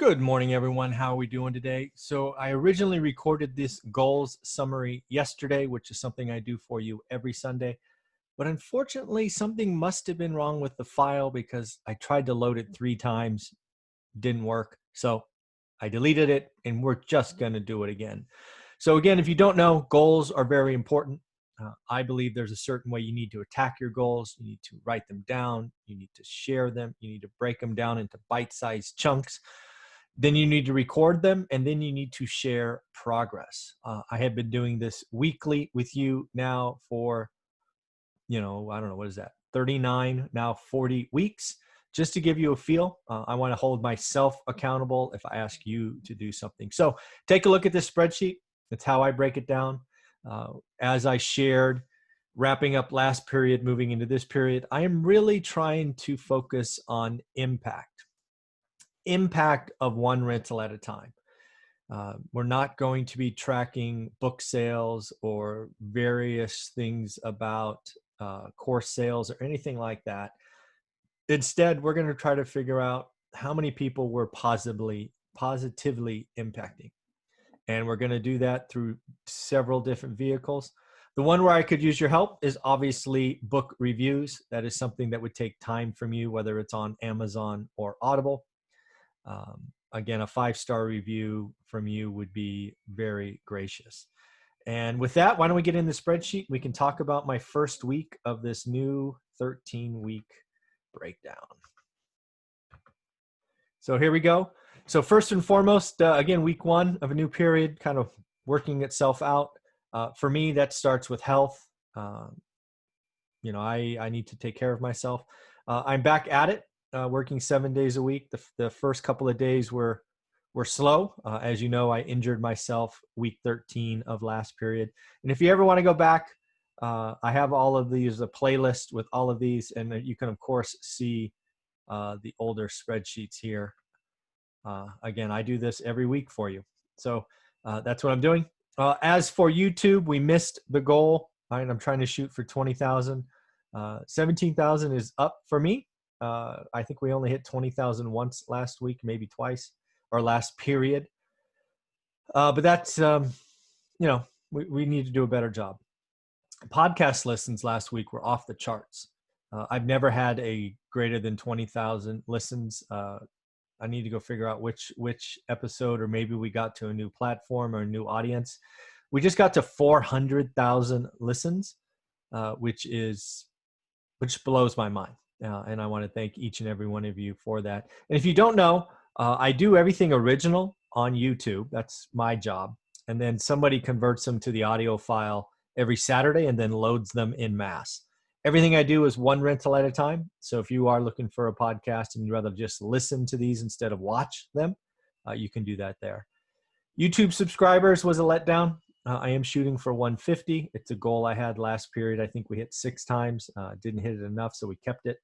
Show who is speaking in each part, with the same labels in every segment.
Speaker 1: Good morning, everyone. How are we doing today? So I originally recorded this goals summary yesterday, which is something I do for you every Sunday. But unfortunately, something must have been wrong with the file because I tried to load it 3 times, didn't work. So I deleted it and we're just going to do it again. So again, if you don't know, goals are very important. I believe there's a certain way you need to attack your goals. You need to write them down. You need to share them. You need to break them down into bite-sized chunks. Then you need to record them, and then you need to share progress. I have been doing this weekly with you now for, I don't know, what is that? 39, now 40 weeks, just to give you a feel. I want to hold myself accountable if I ask you to do something. So take a look at this spreadsheet. That's how I break it down. As I shared, wrapping up last period, moving into this period, I am really trying to focus on impact of one rental at a time. We're not going to be tracking book sales or various things about course sales or anything like that. Instead, we're going to try to figure out how many people we're positively impacting. And we're going to do that through several different vehicles. The one where I could use your help is obviously book reviews. That is something that would take time from you, whether it's on Amazon or Audible. Again, a 5-star review from you would be very gracious. And with that, why don't we get in the spreadsheet? We can talk about my first week of this new 13-week breakdown. So here we go. So first and foremost, again, week 1 of a new period, kind of working itself out. For me, that starts with health. I need to take care of myself. I'm back at it. Working 7 days a week. The first couple of days were slow. As you know, I injured myself week 13 of last period. And if you ever want to go back, I have all of these, a playlist with all of these, and you can, of course, see the older spreadsheets here. Again, I do this every week for you. So that's what I'm doing. As for YouTube, we missed the goal. I'm trying to shoot for 20,000. 17,000 is up for me. I think we only hit 20,000 once last week, maybe twice, or last period. But that's, we need to do a better job. Podcast listens last week were off the charts. I've never had a greater than 20,000 listens. I need to go figure out which episode, or maybe we got to a new platform or a new audience. We just got to 400,000 listens, which blows my mind. And I want to thank each and every one of you for that. And if you don't know, I do everything original on YouTube. That's my job. And then somebody converts them to the audio file every Saturday and then loads them in mass. Everything I do is one rental at a time. So if you are looking for a podcast and you'd rather just listen to these instead of watch them, you can do that there. YouTube subscribers was a letdown. I am shooting for 150. It's a goal I had last period. I think we hit 6 times. Didn't hit it enough, so we kept it.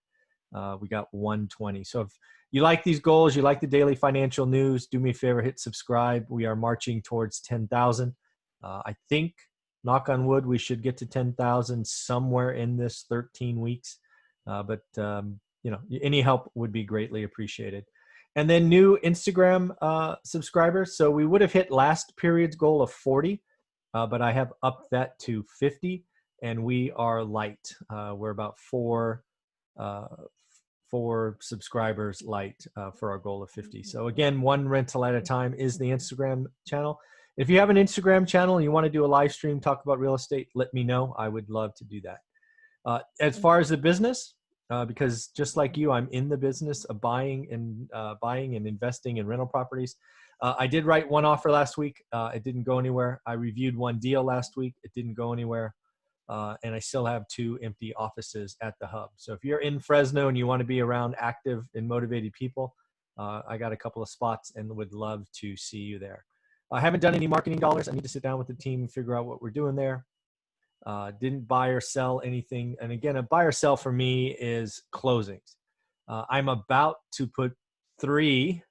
Speaker 1: We got 120. So if you like these goals, you like the daily financial news, do me a favor, hit subscribe. We are marching towards 10,000. I think, knock on wood, we should get to 10,000 somewhere in this 13 weeks. But any help would be greatly appreciated. And then new Instagram subscribers. So we would have hit last period's goal of 40, but I have upped that to 50, and we are light. We're about four subscribers light for our goal of 50. So again, one rental at a time is the Instagram channel. If you have an Instagram channel and you want to do a live stream, talk about real estate, let me know. I would love to do that. As far as the business, because just like you, I'm in the business of buying and investing in rental properties. I did write one offer last week. It didn't go anywhere. I reviewed one deal last week. It didn't go anywhere. And I still have 2 empty offices at the hub. So if you're in Fresno and you want to be around active and motivated people, I got a couple of spots and would love to see you there. I haven't done any marketing dollars. I need to sit down with the team and figure out what we're doing there. Didn't buy or sell anything. And again, a buy or sell for me is closings. I'm about to put 3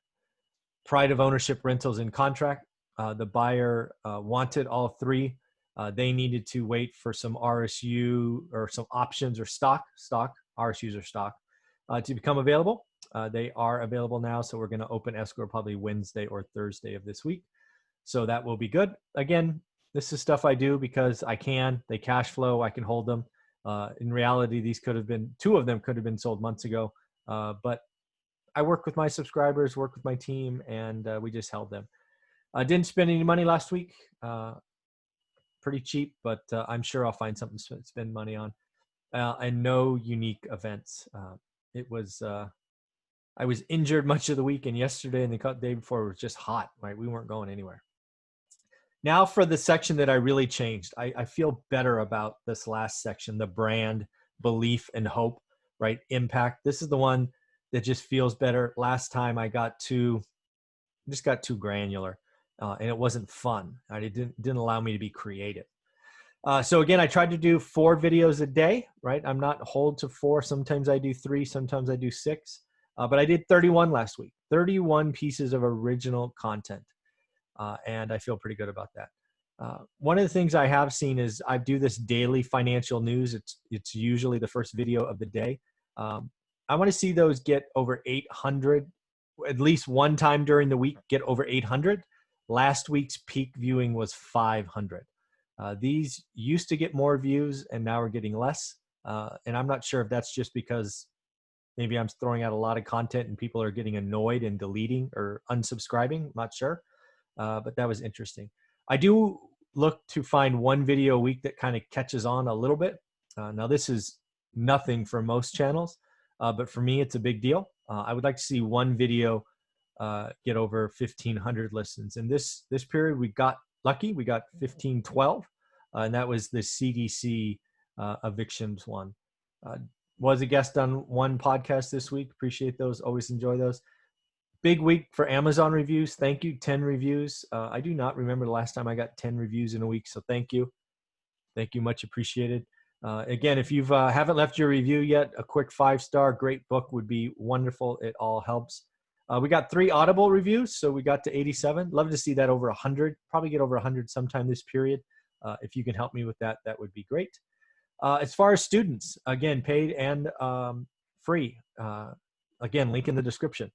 Speaker 1: pride of ownership rentals in contract. The buyer wanted all 3. They needed to wait for some RSU or some options or stock, RSUs or stock, to become available. They are available now, so we're going to open escrow probably Wednesday or Thursday of this week. So that will be good. Again, this is stuff I do because I can. They cash flow. I can hold them. In reality, these could have been, 2 of them could have been sold months ago. But I work with my subscribers, work with my team, and we just held them. I didn't spend any money last week. Pretty cheap, but I'm sure I'll find something to spend money on. And no unique events. I was injured much of the week, and yesterday and the day before was just hot, right? We weren't going anywhere. Now for the section that I really changed. I feel better about this last section, the brand, belief, and hope, right? Impact. This is the one that just feels better. Last time I just got too granular, and it wasn't fun. Right? It didn't allow me to be creative. So again, I tried to do 4 videos a day, right? I'm not hold to 4. Sometimes I do 3, sometimes I do 6. But I did 31 last week, 31 pieces of original content. And I feel pretty good about that. One of the things I have seen is I do this daily financial news. It's usually the first video of the day. I want to see those get over 800, at least one time during the week, get over 800. Last week's peak viewing was 500. These used to get more views and now we're getting less. And I'm not sure if that's just because maybe I'm throwing out a lot of content and people are getting annoyed and deleting or unsubscribing. I'm not sure, but that was interesting. I do look to find one video a week that kind of catches on a little bit. Now this is nothing for most channels, but for me, it's a big deal. I would like to see one video get over 1,500 listens. In this period, we got lucky. We got 1,512, and that was the CDC evictions one. Was a guest on one podcast this week. Appreciate those. Always enjoy those. Big week for Amazon reviews. Thank you. 10 reviews. I do not remember the last time I got 10 reviews in a week. So thank you. Thank you. Much appreciated. Again, if you haven't left your review yet, a quick 5-star, great book would be wonderful. It all helps. We got 3 Audible reviews. So we got to 87. Love to see that over 100. Probably get over 100 sometime this period. If you can help me with that, that would be great. As far as students, again, paid and free. Again, link in the description.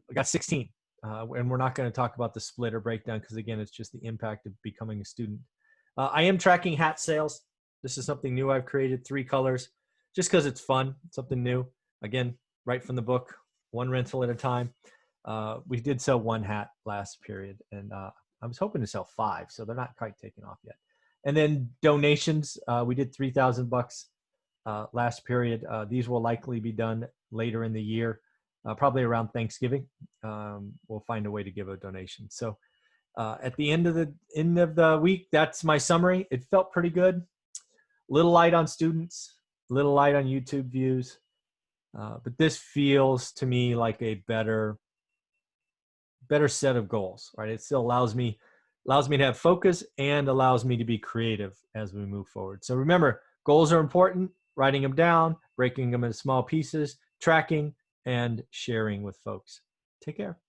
Speaker 1: We got 16. And we're not going to talk about the split or breakdown because, again, it's just the impact of becoming a student. I am tracking hat sales. This is something new I've created, 3 colors, just because it's fun, something new. Again, right from the book, 1 rental at a time. We did sell 1 hat last period, and I was hoping to sell 5, so they're not quite taking off yet. And then donations, we did $3,000 last period. These will likely be done later in the year, probably around Thanksgiving. We'll find a way to give a donation. So at the end of the week, that's my summary. It felt pretty good. Little light on students, little light on YouTube views, but this feels to me like a better set of goals. Right? It still allows me to have focus and allows me to be creative as we move forward. So remember, goals are important, writing them down, breaking them into small pieces, tracking, and sharing with folks. Take care.